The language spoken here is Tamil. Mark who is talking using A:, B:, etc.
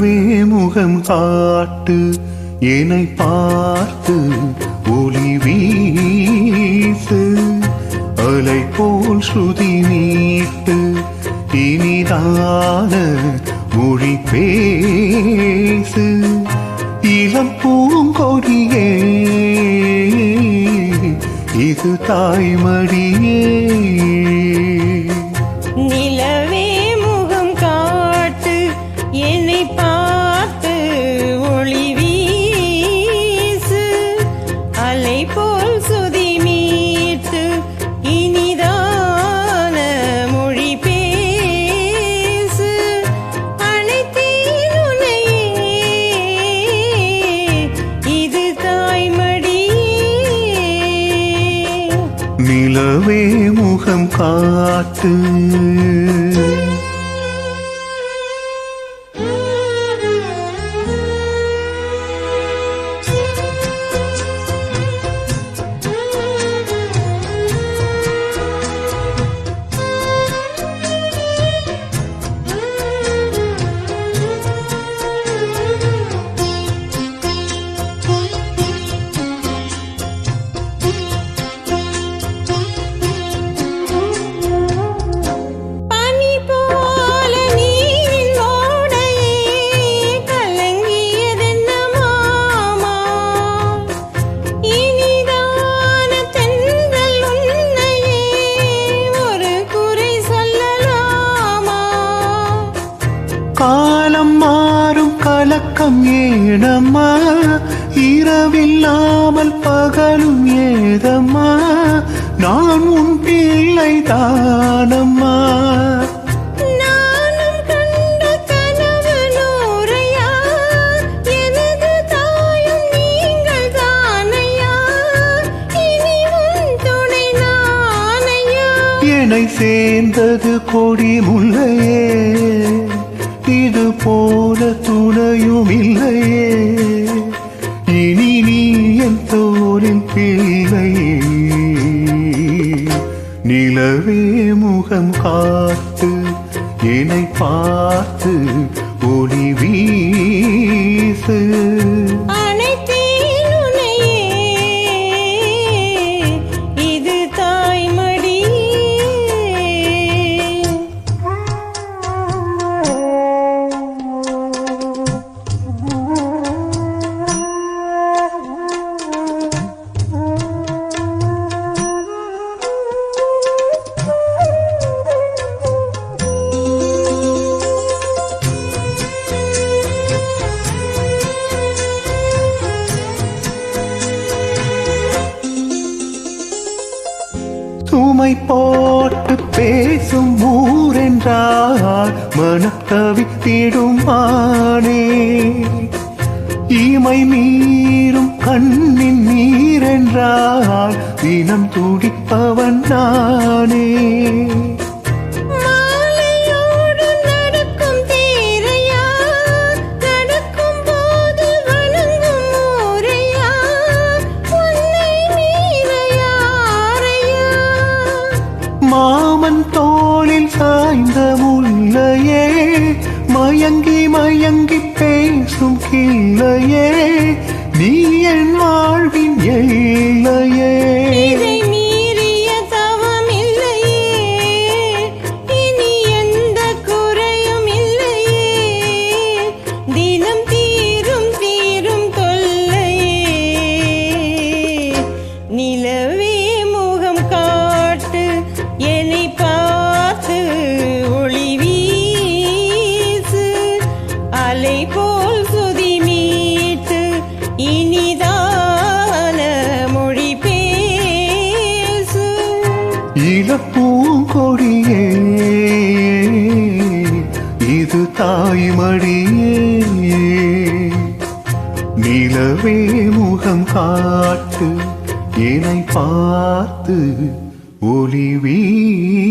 A: நிலவே முகம் காட்டு என்னை பார்த்து ஒளி வீசு அலை போல் ஸ்ருதி நீட்டு இனிதான மொழி பேசு இளம் பூங்கொடியே இது தாய்மடியே
B: நிலவே முகம் காட்டு என்னை பார்த்து ஒளி வீசு அலை போல் சுதி மீட்டு இனிதான மொழி பேசு அனைத்தேன் உன்னையே இது தாய்மடியே
A: நிலவே முகம் காட்டு காலம் மாறும் கலக்கம் ஏனம்மா இரவில்லாமல் பகலும் ஏதம்மா நான் உன் பிள்ளை தானம்மா என்னை சேர்ந்தது கொடி முல்லையே இது போல துணையும் இல்லையே இனி நீ என் தோளின் பிள்ளையே நிலவே முகம் காட்டு என்னை பார்த்து ஒளி வீசு சுமை போட்டு பேசும் ஊரென்றால் மனத்தவித்திடும் மானே இமை மீறும் கண்ணின் நீரென்றால் தினம் துடிப்பவன் நானே மாமன் தோளில் சாய்ந்த முல்லையே மயங்கி மயங்கி பேசும் கிள்ளையே நீ என் வாழ்வின் எல்லையே
B: நிலவே முகம் காட்டு என்னை பார்த்து ஒளி வீசு அலை போல் சுதி மீட்டு இனிதான மொழி பேசு
A: இளப்பூங்கொடியே இது தாய்மடியே நிலவே முகம் காட்டு என்னை பார்த்து ஒளி வீசு